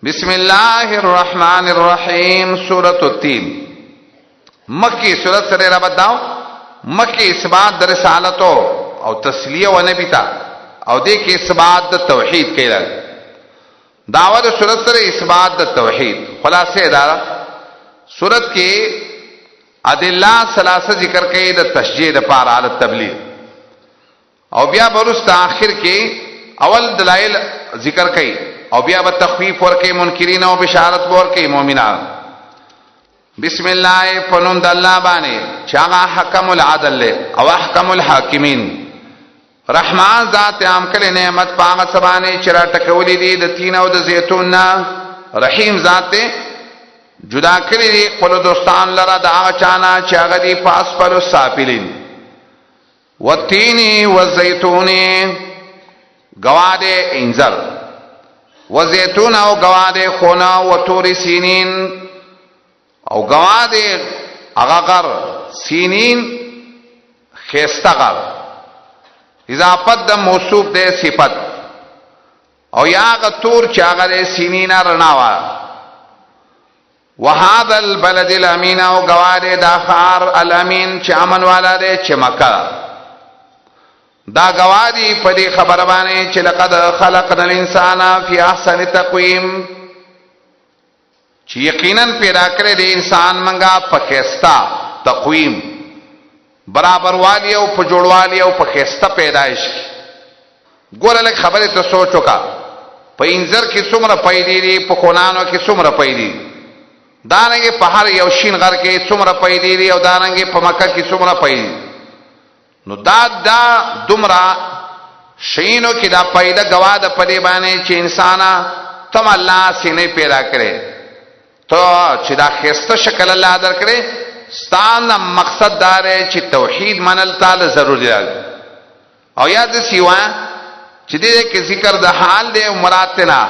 بسم الله الرحمن الرحیم سورۃ التین مکی سورۃ سره رب داو مکی اثبات در رسالت او تسلیه و نبی تا او دې کې اثبات د توحید کړه داوا د سورۃ سره اثبات د توحید خلاصه دا سورۃ کې ادله ثلاثه ذکر کړي د تشجیع لپاره علی تبلیغ او بیا ورسته اخر کې اول دلایل ذکر کړي او بیا به تخفیف ورکې منکرین او بشارت ورکې مؤمنان. بسم الله فنون د الله باندې چاغه حکم العدل او احکم الحاکمین رحمان ذات عام کله نعمت پاغه سبانه چر ټکولې دي د تین او د زیتون رحیم ذات جدا کړی دي خپل دوستان لره د هغه چانا چې هغه دي پاس پر سافلین والتین والزیتون گواده انذر وزیتون او گواده خونا و تور سینین او گواده اغاقر سینین خیستغر اضافت دا موصوب ده صفت او یا اغا تور چاگر سینین رناوا وهذا البلد الامین او گواده داخار الامین چه امن والا ده چه مکہ دا گوادی پدی خبر باندې چې لقد خلقنا الانسان فی احسن تقویم چې یقینا پیدا کړی دی انسان منګه په خستا تقویم برابر والی او په جوړوالی او په خستا پیدایش ګوره لکه خبره ته سوچ وکا په انځر کې څومره پیدا دي په خونانو کې څومره پیدا دي دانګه په هر یو شین غر کې څومره پیدا دي او دانګه په مکه کې څومره پیدا نو دا دمرا شینو کې دا پیدا گواد پدې باندې چې انسان تم الله سینې پیدا کړي ته چې دا خسته شکل الله درکړي ستانه مقصد دار چې توحید منل تعالی ضروري دی او یاد سیوا چې دې کې ذکر د حال دی او مراد نه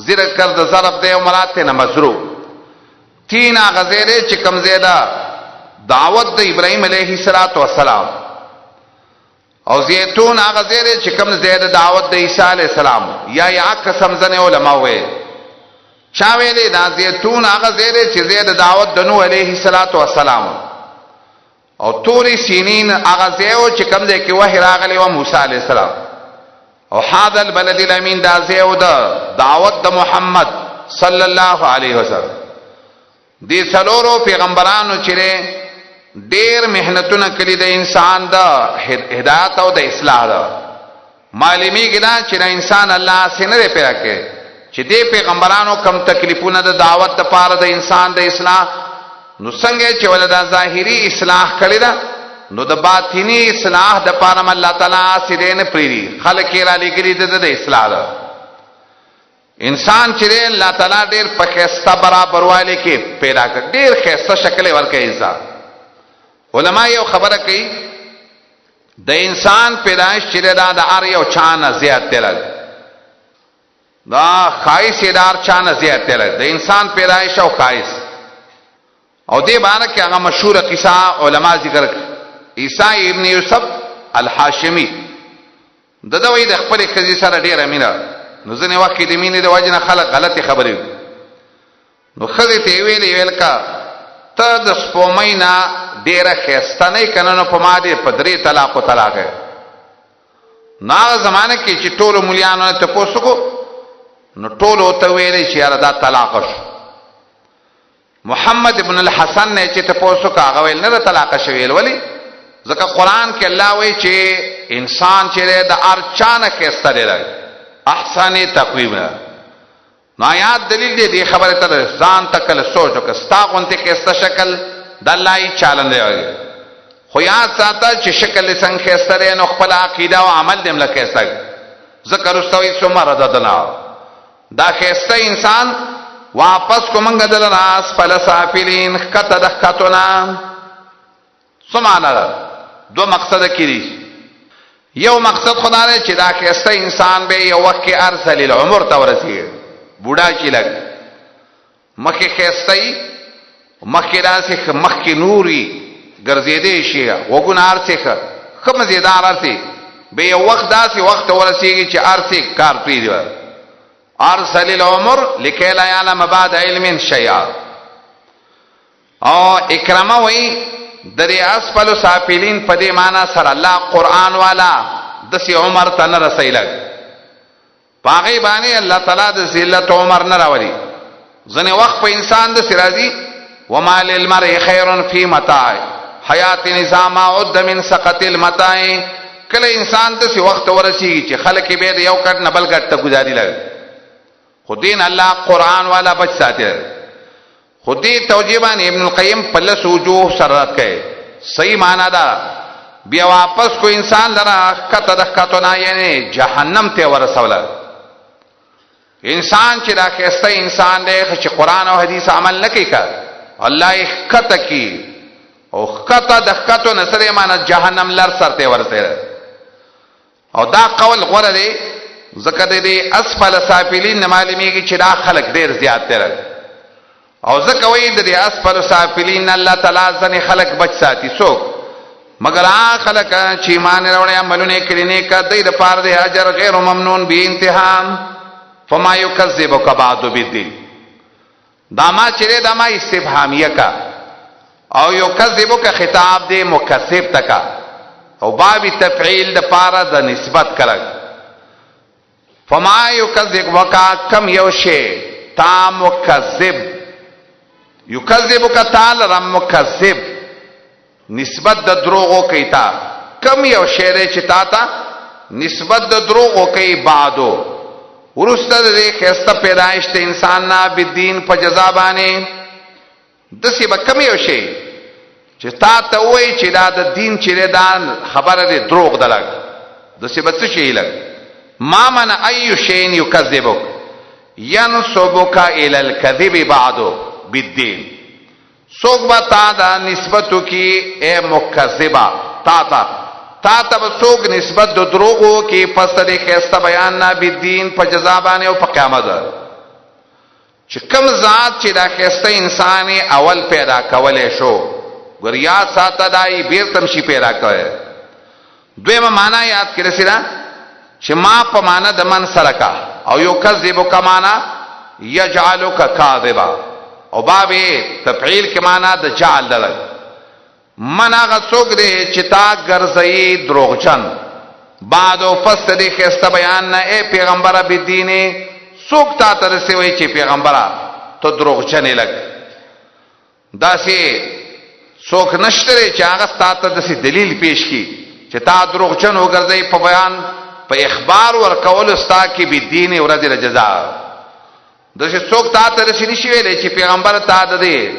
ذکر د ظرف دی او مراد نه مضروب تین غزیره چې کم زیاده دعوت د ابراهیم علیه السلام او زیتون هغه زیره چې کوم زیاده دعوت د عیسی علی السلام یا قسم زنه علماء وې چا ویلې دا زیتون هغه زیره چې زیاده دعوت د نوح علیه السلام او توري سینین هغه زیو چې کوم ځای کې وحی راغلی و موسی علی السلام او هذا البلد الامین دا زیو د دعوت د محمد صلی الله علیه وسلم دې څلورو پیغمبرانو چې ډیر مهنتونه کړی د انسان د هدایت او د اصلاح دا معلومیږي دا چې انسان الله سينه پیدا کړي چې دې پیغمبرانو کم تکلیفونه د دعوت لپاره د انسان د اصلاح نو څنګه چې ولدا ظاهري اصلاح کړی دا نو د باطینی اصلاح د لپاره الله تعالی سیدنه پریری خلک یې را لګری د اصلاح دا انسان چې الله تعالی ډیر په خسته برابر والی کې پیدا کړ ډیر خسته شکل ورکړي انسان علماء یو خبره کوي د انسان پیدائش چې دا د ار یو چانه زیات دی دا خایس دار چانه زیات دی د انسان پیدائش او خایس او دې باندې کې هغه مشهور قصه علماء ذکر عیسی ابن یوسف الحاشمی دغه وی د خپل خزي سره ډیره مینه نو ځنه وخت د مینې د وجنه خلک غلطي خبرې نو خزي ته ویل کا ته د سپومینا ډیره خسته نه کنه په ماده په درې طلاق نا زمانه کې چې ټول مليانو ته پوسوکو نو ټول ته ویلې چې یاره دا طلاق شو محمد ابن الحسن نه چې ته پوسوکا هغه ویل نه طلاق شویل ولی ځکه قران کې الله وایي چې انسان چې د ارچانه خسته دی احسن تقویم نو آیات دلیل دی خبره ته ځان تکل سوچ وکستا غونته خسته شکل د الله ای چالن دی خو یاد ساته چې شکل څنګه خسته نو خپل عقیده او عمل دې ملکه سګ ذکر استوي ثم رددنا دا خسته انسان واپس کومنګ دل راس فلسافلین کته د خاتونا سمانه دو مقصد کړي یو مقصد خدای چې دا خسته انسان به یو وخت کې ارسل العمر ته ورسیږي بوډا چې لګ مخه خستای مخه راسه مخه نوري ګرځېدې شي وګونار څخه کوم زیدار ارته به یو وخت داسې وخت ورسیږي چې ارته کار پیږي ارسل العمر لكي لا يعلم بعد علم شيئا. او اکرامه وی دری اسفل سافلین په دې معنا سره الله قران والا دسی عمر ته نه رسیلک باغی باندې الله تعالی د ذلت عمر نه راولي. ځنه وخت په انسان د سرازي وما للمرء خير في متاع حیات نظام عد من سقط المتاع. کله انسان د سی وخت ورسیږي چې خلک به یو کټ نه بل کټ ته گزاري لګ. خدین الله قران والا بچ ساتي. خودی توجیبان ابن القیم پلس وجوه سرات کئ صحیح معنا دا بیا واپس کو انسان لرا کته دکاتو نه یعنی جهنم ته ورسوله. انسان چې راکسته انسان دی چې قران او حدیث عمل نکي کا الله یې کته کی او کته دکاتو نه سره معنا جهنم لر سرته ورته. او دا قول غره دی ذکر دی اسفل سافلین معلومیږي چې دا خلق ډیر زیات تر او ځکه وایي د اسفل سافلین الله تعالی ځنې خلق بچ ساتي څوک مگر هغه خلق چې ایمان وروړي عملونه کړي نه کدی د پاره د اجر غیر ممنون به امتحان. فما یکذبک بعد بالدین داما چره داما استفهامیه کا او یکذبک خطاب دې مکذب تکا او باب تفعیل د پاره د نسبت کړه. فما یکذبک کم یو شی تا مکذب یکذبک تعالی رم مکذب نسبت د دروغو کوي تا کم یو شی چې تا ته نسبت د دروغو کوي بعدو ورسته د خسته پیدائش ته انسان نه بدین په جزا باندې دسی به کم یو شی چې تا ته وایي چې دا د دین چیرې دا خبره دی دروغ دلګ دسی به څه شي لګ. ما من ای شی یکذبک ینسبک الی الکذب بعدو بالدین. سوک با تا دا نسبتو کی اے مکذبا تا تا سوک نسبت دو دروغو کی پس تا دیکھ ایستا بیان نا بالدین پا جزابانی و پا قیامت چه کم ذات چه دا خیستا انسانی اول پیدا کولی شو گر یاد ساتا دائی بیر تمشی پیدا کولی. دوی ما مانا یاد کرسی دا چه ما پا مانا دمن سرکا او یو کذبو کا مانا یجعلو کا کاذبا او باب تفعیل کې معنا د جعل دلګ من هغه څوک دی چې تا ګرځي دروغجن بعد او پس دې خسته بیان نه اے پیغمبره به دینه څوک تا ترسي وای چې پیغمبره ته دروغجن لګ داسې څوک نشته چې هغه ستاسو د دلیل پیش کی چې تا دروغجن وګرځي په بیان په اخبار ورکول استا کې به دینه ورته جزاء دغه څوک تا ته رسېږي شي ویلې چې پیغمبر تا د دې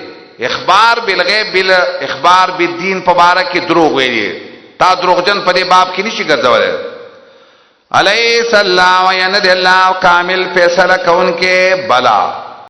اخبار بالغیب بل اخبار بالدین په باره کې دروغ ویلي تا دروغجن په دې باب کې نشي ګرځولای. علیه السلام و ین الله کامل فیصله کون کې بلا